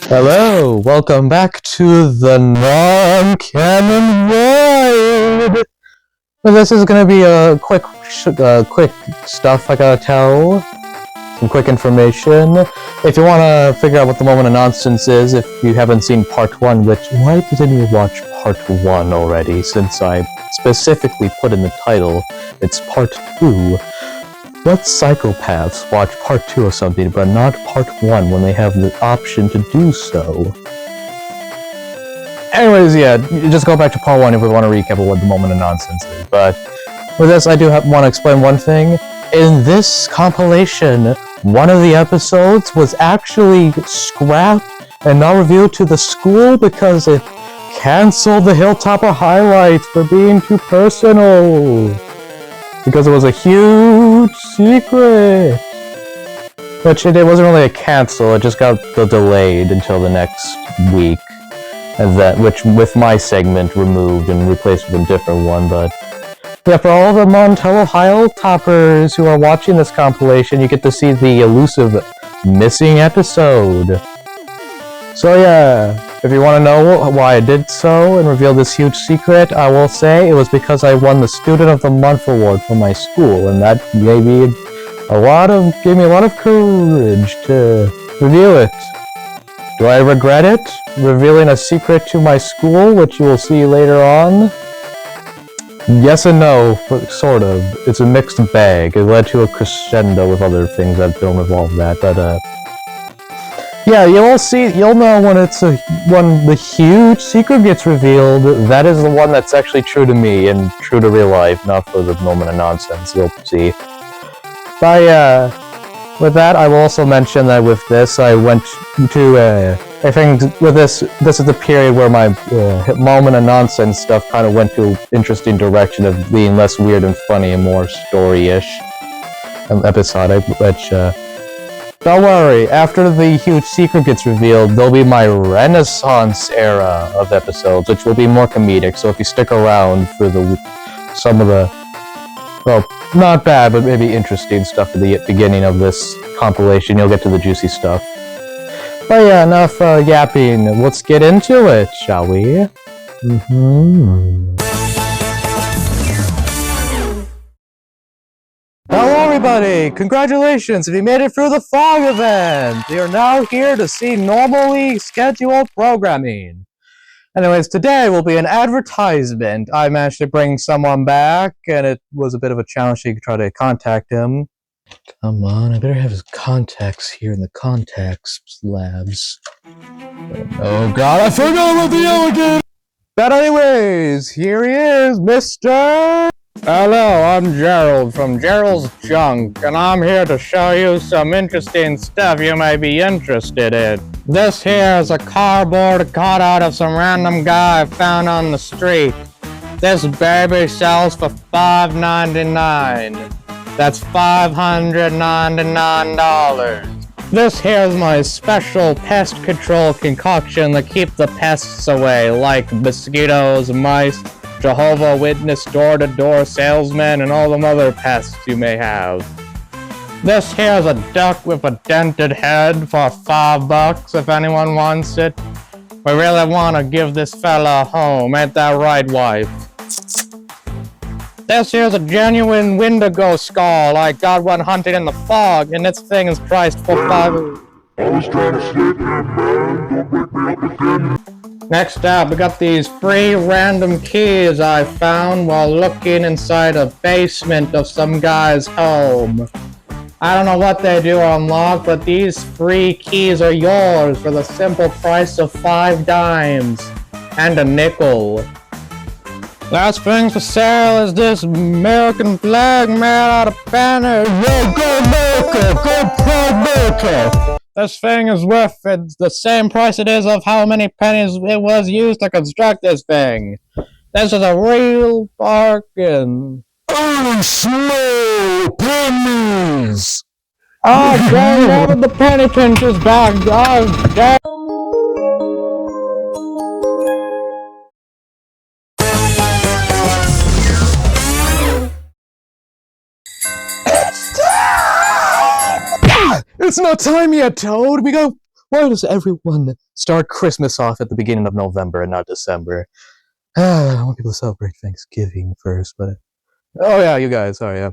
Hello, welcome back to the non-canon ride. Well, this is gonna be a quick stuff I gotta tell. Some quick information. If you wanna figure out what the moment of nonsense is, if you haven't seen part 1, why didn't you watch part 1 already? Since I specifically put in the title, it's part 2. What psychopaths watch part 2 of something, but not part 1 when they have the option to do so? Anyways, yeah, just go back to part 1 if we want to recap of what the moment of nonsense is. But with this, I do want to explain one thing. In this compilation, one of the episodes was actually scrapped and not revealed to the school because it canceled the Hilltoper highlights for being too personal. Because it was a huge secret. Which it wasn't really a cancel, it just got delayed until the next week. And which with my segment removed and replaced with a different one, but yeah, for all the Montello Hilltoppers who are watching this compilation, you get to see the elusive missing episode. So yeah, if you want to know why I did so and reveal this huge secret, I will say it was because I won the Student of the Month award from my school, and that gave me a lot of courage to reveal it. Do I regret it? Revealing a secret to my school, which you will see later on? Yes and no, sort of. It's a mixed bag. It led to a crescendo with other things that don't involve that, but yeah, you'll know when when the huge secret gets revealed. That is the one that's actually true to me and true to real life, not for the moment of nonsense. You'll see. But yeah, with that, I will also mention that with this, I went to I think with this is the period where my moment of nonsense stuff kind of went to an interesting direction of being less weird and funny and more story-ish episodic, which don't worry, after the huge secret gets revealed, there'll be my Renaissance era of episodes, which will be more comedic, so if you stick around for some of the, well, not bad, but maybe interesting stuff at the beginning of this compilation, you'll get to the juicy stuff. But yeah, enough yapping, let's get into it, shall we? Hello everybody! Congratulations if you made it through the fog event! You're now here to see normally scheduled programming. Anyways, today will be an advertisement. I managed to bring someone back, and it was a bit of a challenge to try to contact him. Come on, I better have his contacts here in the contacts labs. Oh god, I forgot about the alligator! But anyways, here he is, Mr. Hello, I'm Gerald from Gerald's Junk, and I'm here to show you some interesting stuff you may be interested in. This here is a cardboard cutout of some random guy I found on the street. This baby sells for $5.99. That's $599. This here's my special pest control concoction to keep the pests away, like mosquitoes, mice, Jehovah Witness door-to-door salesmen, and all them other pests you may have. This here's a duck with a dented head for $5 if anyone wants it. We really want to give this fella a home, ain't that right, wife? This here's a genuine Wendigo skull. I got one hunting in the fog, and this thing is priced for $5. I was trying to sleep here, man. Don't wake me up again. Next up, we got these free random keys I found while looking inside a basement of some guy's home. I don't know what they do or unlock, but these free keys are yours for the simple price of 5 dimes and a nickel. Last thing for sale is this American flag made out of banners. Yo, go America! Go Proud America! This thing is worth the same price it is of how many pennies it was used to construct this thing. This is a real bargain. Oh, slow pennies! Oh, damn it, the penny pincher's back. Oh, damn. It's not time yet, Toad. We got Why does everyone start Christmas off at the beginning of November and not December? I want people to celebrate Thanksgiving first, but... Oh yeah, you guys, sorry, yeah.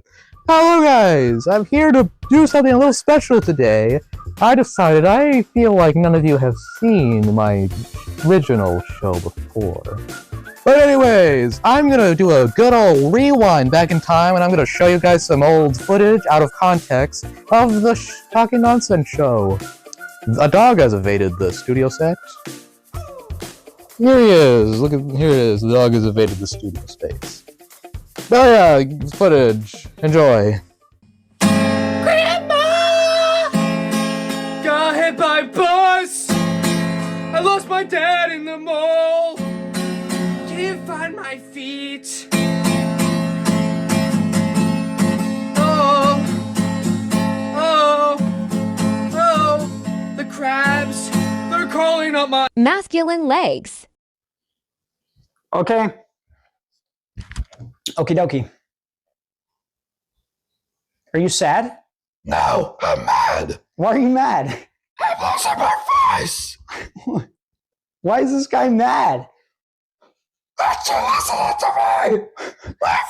Hello guys! I'm here to do something a little special today. I feel like none of you have seen my original show before. But anyways, I'm gonna do a good old rewind back in time, and I'm gonna show you guys some old footage out of context of the Talking Nonsense show. A dog has evaded the studio set. Here he is. Here it is. The dog has evaded the studio space. Oh yeah, footage. Enjoy. Grandma! Got hit by a bus! I lost my dad in the mall! Can't find my feet! Oh, the crabs! They're crawling up my masculine legs. Okay. Okie dokie. Are you sad? No, I'm mad. Why are you mad? I've lost my voice. Why is this guy mad? Aren't you listening to me?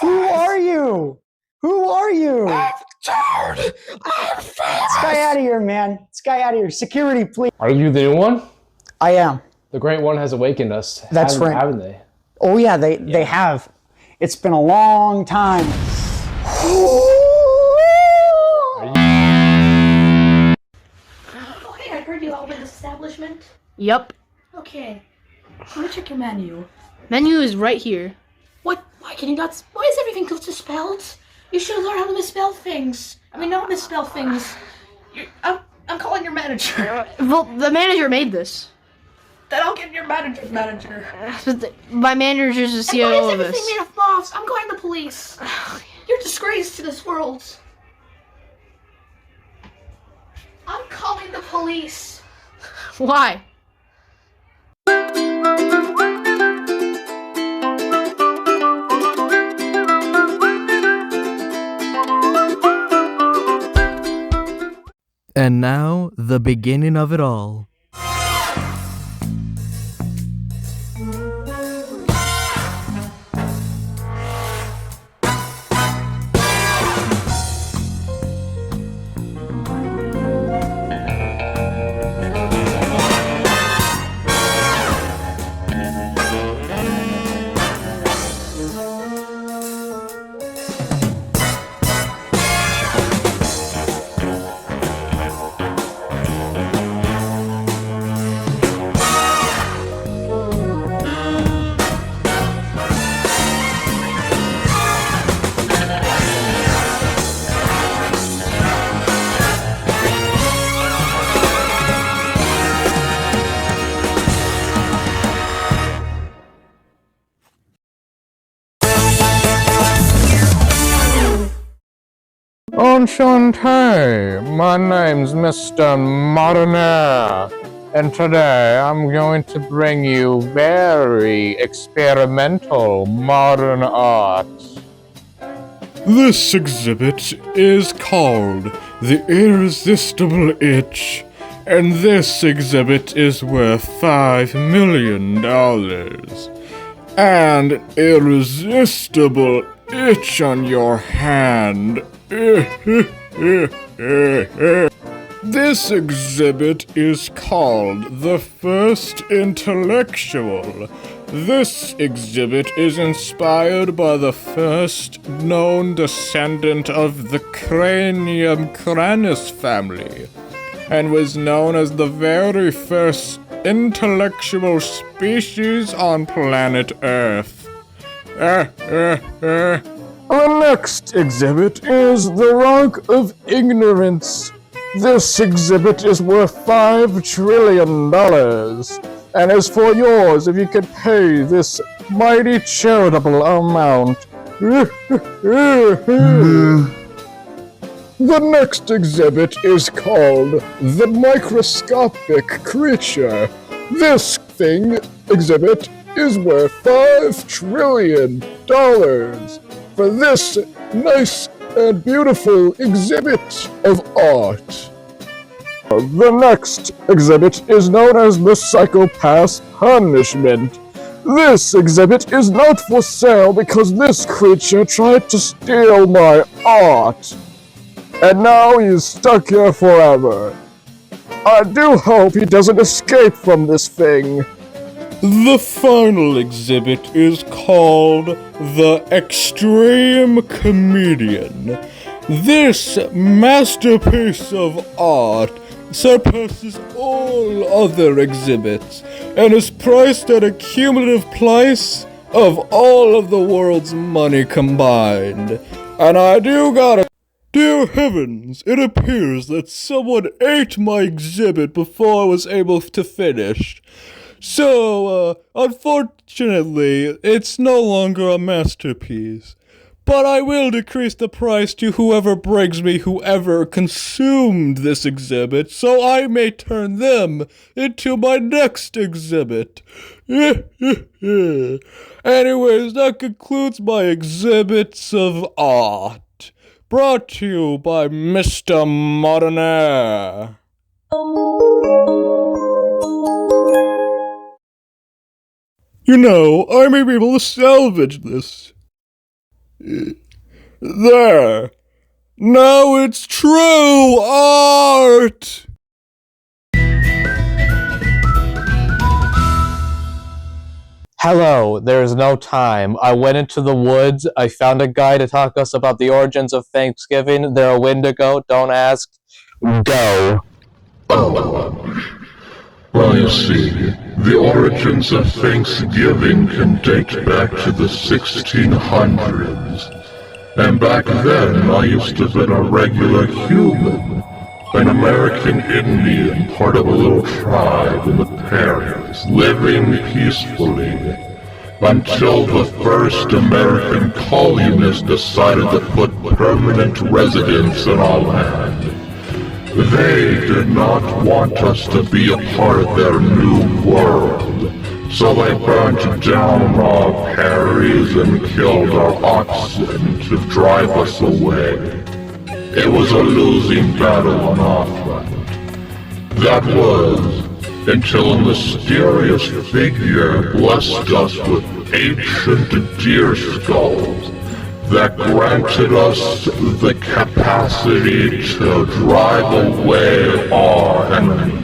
Who are you? Who are you? I'm tired. I'm famous. This guy out of here, man. This guy out of here. Security, please. Are you the new one? I am. The Great One has awakened us. That's right. Haven't they? Oh yeah, they have. It's been a long time. Oh, hey, I heard you opened this establishment. Yep. Okay. Let me check your menu. Menu is right here. What? Why can you not? Why is everything misspelled? You should learn how to misspell things. I mean, don't misspell things. I'm calling your manager. Well, the manager made this. Then I'll get your manager's manager. My manager's the And CEO why is of everything this. made of moths? I'm calling the police. You're a disgrace to this world. I'm calling the police. Why? And now, the beginning of it all. Enchanté! My name's Mr. Modernaire, and today I'm going to bring you very experimental modern art. This exhibit is called The Irresistible Itch, and this exhibit is worth $5 million. And irresistible itch on your hand. This exhibit is called The First Intellectual. This exhibit is inspired by the first known descendant of the Cranium Cranus family, and was known as the very first intellectual species on planet Earth. The next exhibit is The Rock of Ignorance. This exhibit is worth $5 trillion, and is for yours if you can pay this mighty charitable amount. The next exhibit is called The Microscopic Creature. This exhibit is worth $5 trillion for this nice and beautiful exhibit of art. The next exhibit is known as the Psychopath's Punishment. This exhibit is not for sale because this creature tried to steal my art. And now he's stuck here forever. I do hope he doesn't escape from this thing. The final exhibit is called The Extreme Comedian. This masterpiece of art surpasses all other exhibits and is priced at a cumulative price of all of the world's money combined. And I do gotta... Dear heavens, it appears that someone ate my exhibit before I was able to finish. So, unfortunately, it's no longer a masterpiece. But I will decrease the price to whoever brings me whoever consumed this exhibit, so I may turn them into my next exhibit. Anyways, that concludes my exhibits of art. Brought to you by Mr. Modernaire. You know, I may be able to salvage this. There. Now it's true art! Hello, there is no time. I went into the woods. I found a guy to talk us about the origins of Thanksgiving. They're a Wendigo. Don't ask. Go. Well, you see, the origins of Thanksgiving can date back to the 1600s. And back then, I used to be a regular human, an American Indian, part of a little tribe in the prairies, living peacefully, until the first American colonists decided to put permanent residence in our land. They did not want us to be a part of their new world, so they burnt down our prairies and killed our oxen to drive us away. It was a losing battle on our front. That was until a mysterious figure blessed us with ancient deer skulls that granted us the capacity to drive away our enemies.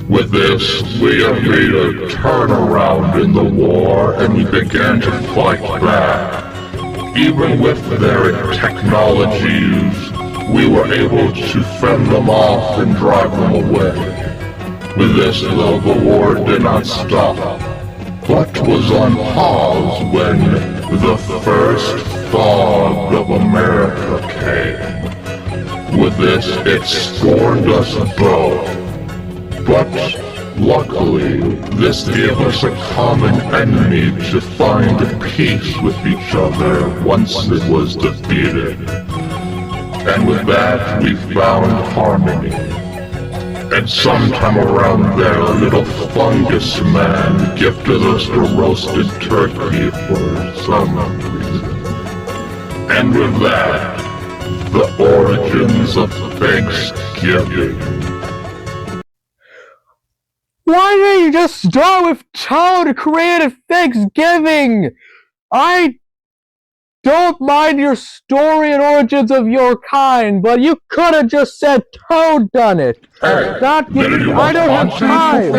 With this, we have made a turnaround in the war and we began to fight back. Even with their technologies, we were able to fend them off and drive them away. With this, though, the war did not stop, but was on pause when the first fog of America came. With this, it scorned us both. But luckily, this gave us a common enemy to find peace with each other once it was defeated. And with that, we found harmony. And sometime around there, a little fungus man gifted us a roasted turkey for some reason. And with that, the origins of Thanksgiving. Why didn't you just start with Toad Creative Thanksgiving? I don't mind your story and origins of your kind, but you could have just said Toad done it. Hey, I don't have time.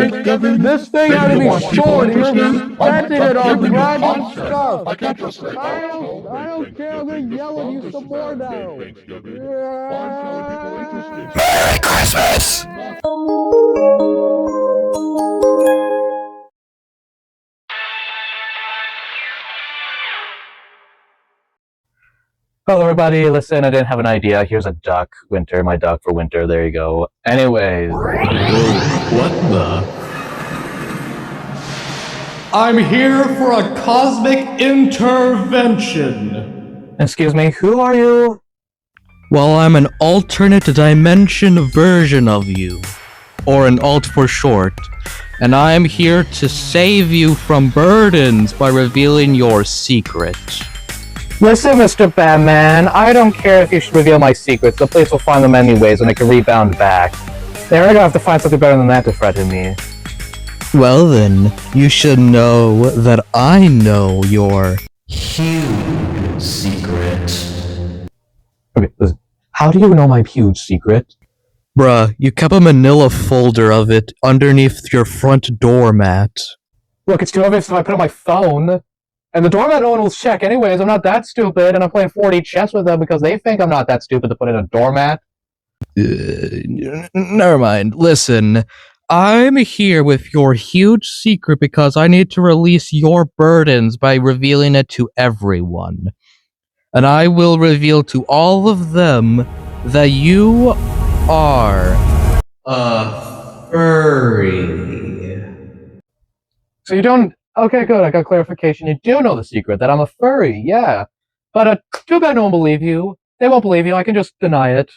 This thing had to be short. You're spending it on random stuff. I can't just say, I don't care. I'm gonna yell at you some more now. Merry Christmas! Hello everybody, listen, I didn't have an idea. Here's a duck, Winter, my duck for Winter, there you go. Anyways. What the? I'm here for a cosmic intervention. Excuse me, who are you? Well, I'm an alternate dimension version of you. Or an alt for short. And I'm here to save you from burdens by revealing your secret. Listen, Mr. Batman, I don't care if you should reveal my secrets. The police will find them anyways, and I can rebound back. They're gonna have to find something better than that to threaten me. Well then, you should know that I know your huge secret. Okay, listen. How do you know my huge secret? Bruh, you kept a manila folder of it underneath your front doormat. Look, it's too obvious if I put on my phone. And the doormat no one will check anyways, I'm not that stupid, and I'm playing 4D chess with them because they think I'm not that stupid to put in a doormat. Never mind. Listen, I'm here with your huge secret because I need to release your burdens by revealing it to everyone. And I will reveal to all of them that you are a furry. So you don't... Okay, good, I got clarification. You do know the secret, that I'm a furry, yeah. But, too bad no one will believe you. They won't believe you, I can just deny it.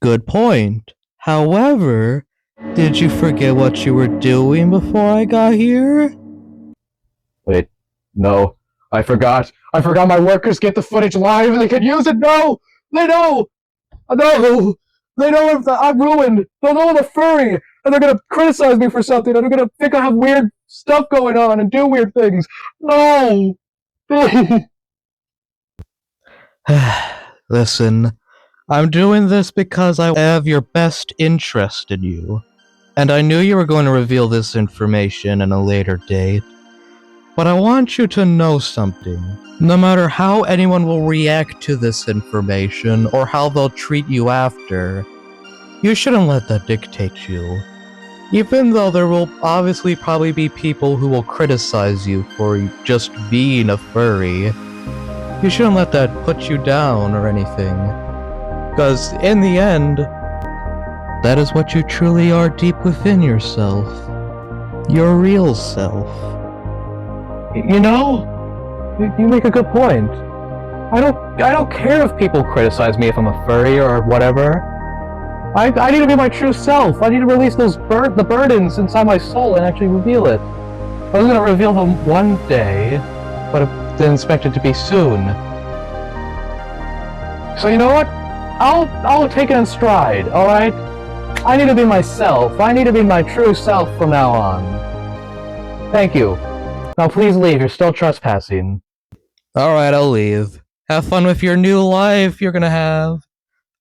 Good point. However, did you forget what you were doing before I got here? Wait, no. I forgot. I forgot my workers get the footage live and they can use it! No! They know! No! They know if I'm ruined! They'll know I'm a furry! And they're gonna criticize me for something, and they're gonna think I have weird stuff going on and do weird things! No! Listen, I'm doing this because I have your best interest in you. And I knew you were going to reveal this information in a later date. But I want you to know something. No matter how anyone will react to this information, or how they'll treat you after, you shouldn't let that dictate you. Even though there will obviously probably be people who will criticize you for just being a furry, you shouldn't let that put you down or anything. Because in the end, that is what you truly are deep within yourself. Your real self. You know, you make a good point. I don't care if people criticize me if I'm a furry or whatever. I need to be my true self. I need to release those the burdens inside my soul and actually reveal it. I was gonna reveal them one day, but I didn't expect it to be soon. So you know what? I'll take it in stride, alright? I need to be myself. I need to be my true self from now on. Thank you. Now please leave, you're still trespassing. Alright, I'll leave. Have fun with your new life you're gonna have.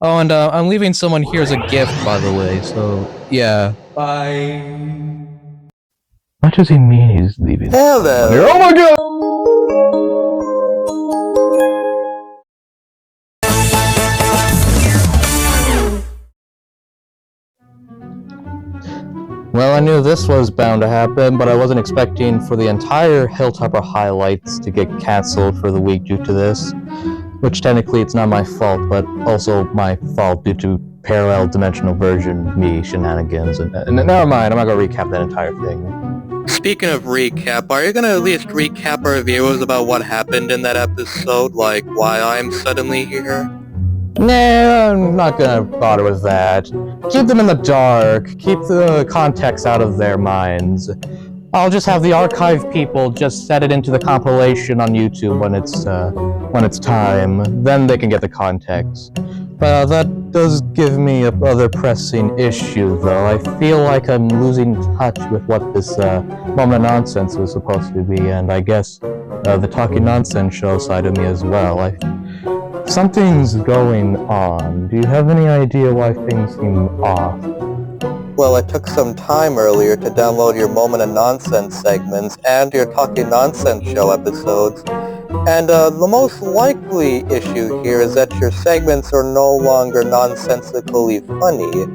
Oh, and I'm leaving someone here as a gift, by the way, so yeah. Bye. What does he mean he's leaving? Hello. Oh my god! Well, I knew this was bound to happen, but I wasn't expecting for the entire Hilltoper highlights to get cancelled for the week due to this. Which technically it's not my fault, but also my fault due to parallel dimensional version me shenanigans. And never mind, I'm not gonna recap that entire thing. Speaking of recap, are you gonna at least recap our viewers about what happened in that episode? Like, why I'm suddenly here? Nah, I'm not gonna bother with that. Keep them in the dark. Keep the context out of their minds. I'll just have the archive people just set it into the compilation on YouTube when it's time. Then they can get the context. But that does give me a other pressing issue, though. I feel like I'm losing touch with what this moment of nonsense was supposed to be, and I guess the talking nonsense show side of me as well. Something's going on. Do you have any idea why things seem off? Well, it took some time earlier to download your Moment of Nonsense segments and your Talking Nonsense show episodes. And the most likely issue here is that your segments are no longer nonsensically funny.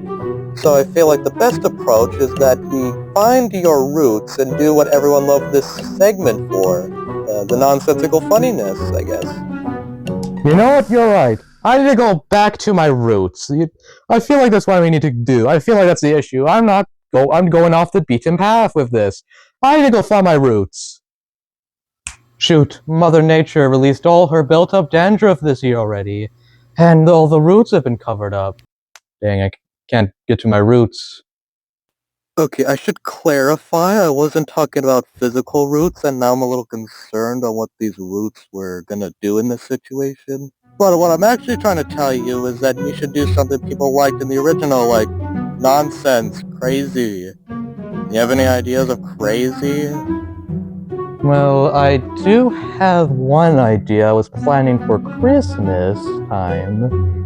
So I feel like the best approach is that we find your roots and do what everyone loved this segment for. The nonsensical funniness, I guess. You know what? You're right. I need to go back to my roots. I feel like that's what we need to do. I feel like that's the issue. I'm going off the beaten path with this. I need to go find my roots. Shoot, Mother Nature released all her built-up dandruff this year already. And all the roots have been covered up. Dang, I can't get to my roots. Okay, I should clarify, I wasn't talking about physical roots, and now I'm a little concerned on what these roots were gonna do in this situation. But what I'm actually trying to tell you is that you should do something people liked in the original, like nonsense, crazy. You have any ideas of crazy? Well, I do have one idea I was planning for Christmas time.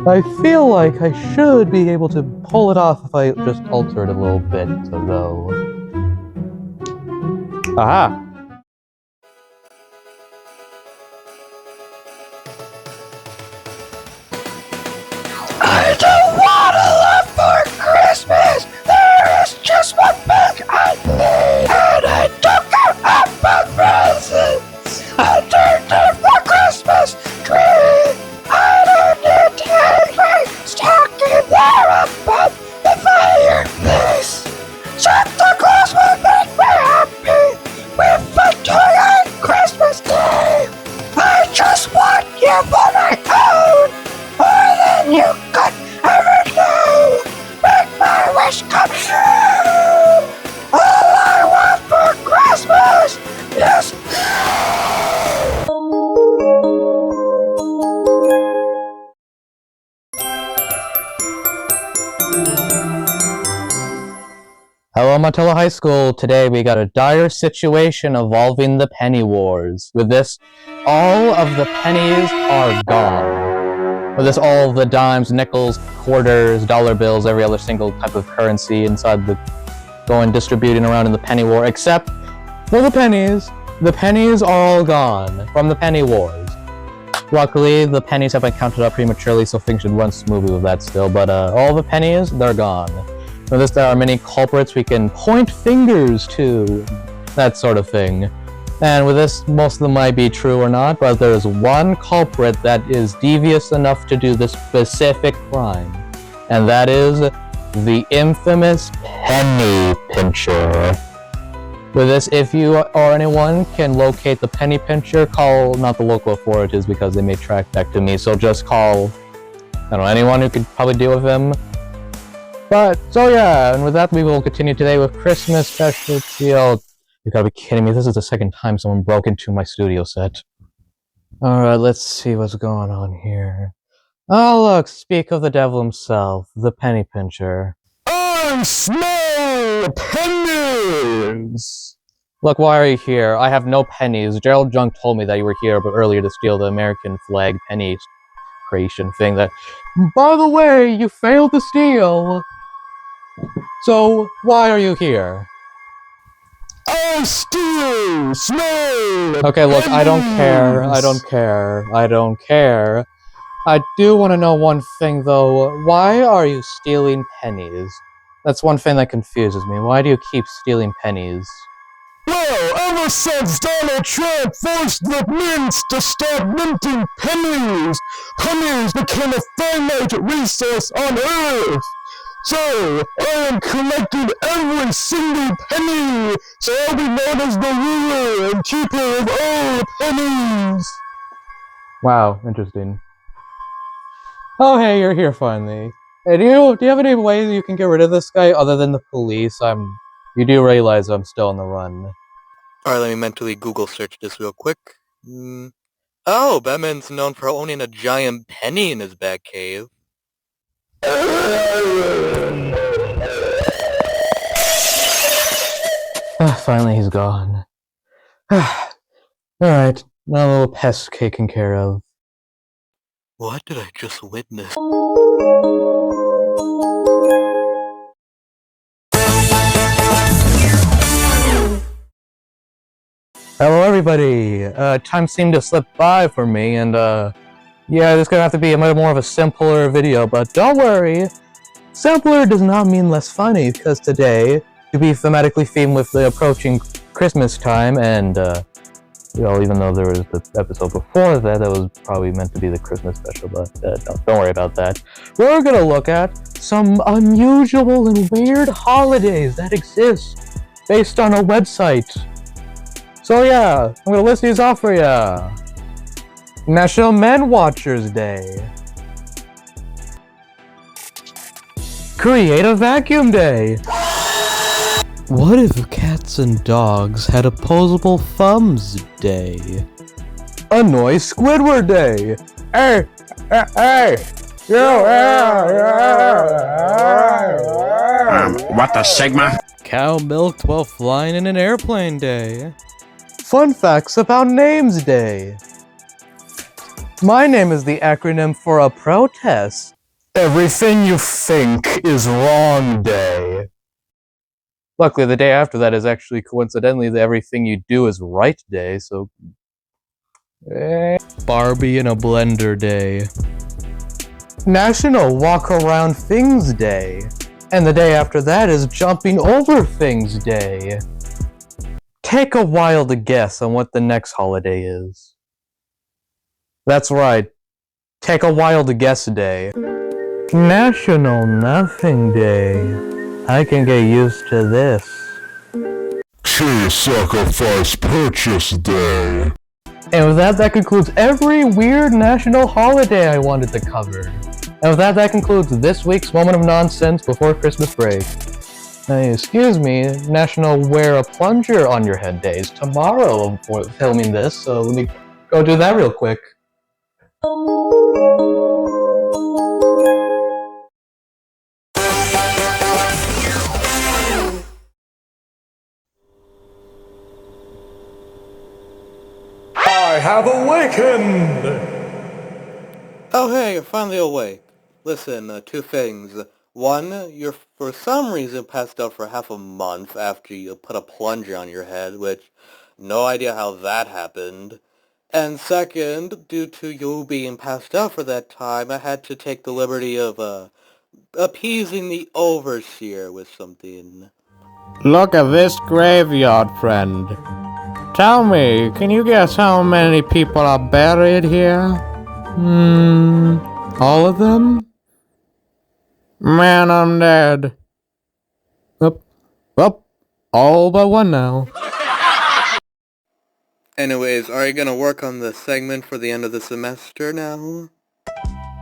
I feel like I should be able to pull it off if I just alter it a little bit, though. Aha! I don't want to live for Christmas! There is just one thing I need, and I don't get up for presents! Underneath the Christmas tree! I don't need to hang stocking there above the fireplace! Santa Claus will make me happy with a toy on Christmas Day! I just want you for my own! More than you could ever know! Make my wish come true! All I want for Christmas is Hello, Montello High School. Today we got a dire situation involving the penny wars. With this, all of the pennies are gone. With this, all of the dimes, nickels, quarters, dollar bills, every other single type of currency inside the going distributing around in the penny war, except for the pennies. The pennies are all gone from the penny wars. Luckily, the pennies have been counted up prematurely, so things should run smoothly with that still, but all the pennies, they're gone. For this, there are many culprits we can point fingers to, that sort of thing. And with this, most of them might be true or not, but there is one culprit that is devious enough to do this specific crime. And that is the infamous penny pincher. With this, if you or anyone can locate the penny pincher, call not the local authorities because they may track back to me, so just call, I don't know, anyone who could probably deal with him. But, so yeah, and with that we will continue today with Christmas specialty. Oh, you gotta be kidding me, this is the second time someone broke into my studio set. Alright, let's see what's going on here. Oh look, speak of the devil himself, the penny pincher. I smell pennies! Look, why are you here? I have no pennies. Gerald Junk told me that you were here but earlier to steal the American flag penny creation thing that, by the way, you failed to steal. So, why are you here? I steal, smell. Okay, look, pennies. I don't care. I don't care. I do want to know one thing, though. Why are you stealing pennies? That's one thing that confuses me. Why do you keep stealing pennies? Well, ever since Donald Trump forced the mints to stop minting pennies, pennies became a finite resource on Earth. So, I am collecting every single penny, so I'll be known as the ruler and keeper of all pennies. Wow, interesting. Oh, hey, you're here finally. Hey, do you have any way that you can get rid of this guy other than the police? You do realize I'm still on the run. Alright, let me mentally Google search this real quick. Oh, Batman's known for owning a giant penny in his back cave. Finally he's gone. Alright, now a little pest taken care of. What did I just witness? Hello everybody! Time seemed to slip by for me, and yeah, this is gonna have to be a more of a simpler video, but don't worry! Simpler does not mean less funny, because today, to be thematically themed with the approaching Christmas time, and even though there was the episode before that was probably meant to be the Christmas special, but don't worry about that. We're gonna look at some unusual and weird holidays that exist based on a website. So yeah, I'm gonna list these off for ya. National Men Watchers Day. Create a Vacuum Day. What if cats and dogs had opposable thumbs day? Annoy Squidward Day! Hey! Hey! Yo! What the Sigma? Cow milked while flying in an airplane day. Fun facts about Names Day. My name is the acronym for a protest. Everything you think is wrong day. Luckily, the day after that is actually coincidentally the everything you do is right day, so... Barbie in a blender day. National Walk Around Things Day. And the day after that is Jumping Over Things Day. Take a wild guess on what the next holiday is. That's right. Take a wild guess day. National Nothing Day. I can get used to this. Cheese Sacrifice Purchase Day. And with that, that concludes every weird national holiday I wanted to cover. And with that, that concludes this week's Moment of Nonsense before Christmas break. Hey, excuse me, National Wear a Plunger on Your Head Day is tomorrow for filming this, so let me go do that real quick. I have awakened! Oh hey, you're finally awake. Listen, two things. One, you're for some reason passed out for half a month after you put a plunger on your head, which, no idea how that happened. And second, due to you being passed out for that time, I had to take the liberty of, appeasing the overseer with something. Look at this graveyard, friend. Tell me, can you guess how many people are buried here? All of them? Man, I'm dead. Well, all but one now. Anyways, are you gonna work on the segment for the end of the semester now?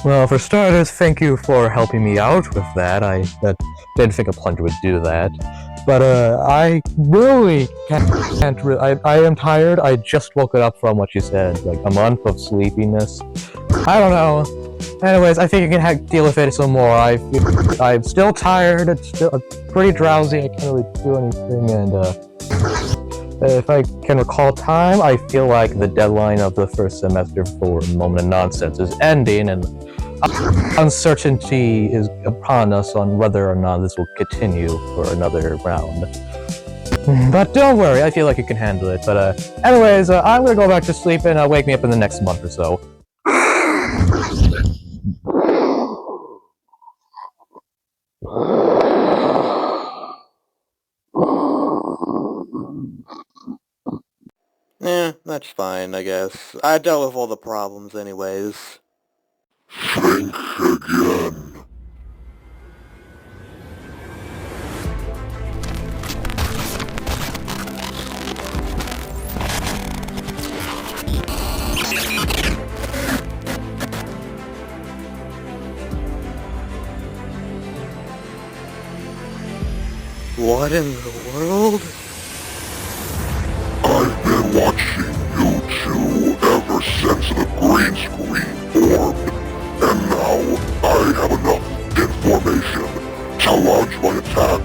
Well, for starters, thank you for helping me out with that. I didn't think a plunger would do that. But, I really can't I am tired. I just woke up from what you said, like a month of sleepiness. I don't know. Anyways, I think you can deal with it some more. I'm still tired. It's still pretty drowsy. I can't really do anything, and, if I can recall time, I feel like the deadline of the first semester for Moment of Nonsense is ending, and uncertainty is upon us on whether or not this will continue for another round. But don't worry, I feel like you can handle it. But anyways, I'm gonna go back to sleep and wake me up in the next month or so. That's fine, I guess. I dealt with all the problems anyways. Think again. What in the world? I've been watching you two ever since the green screen formed, and now I have enough information to launch my attack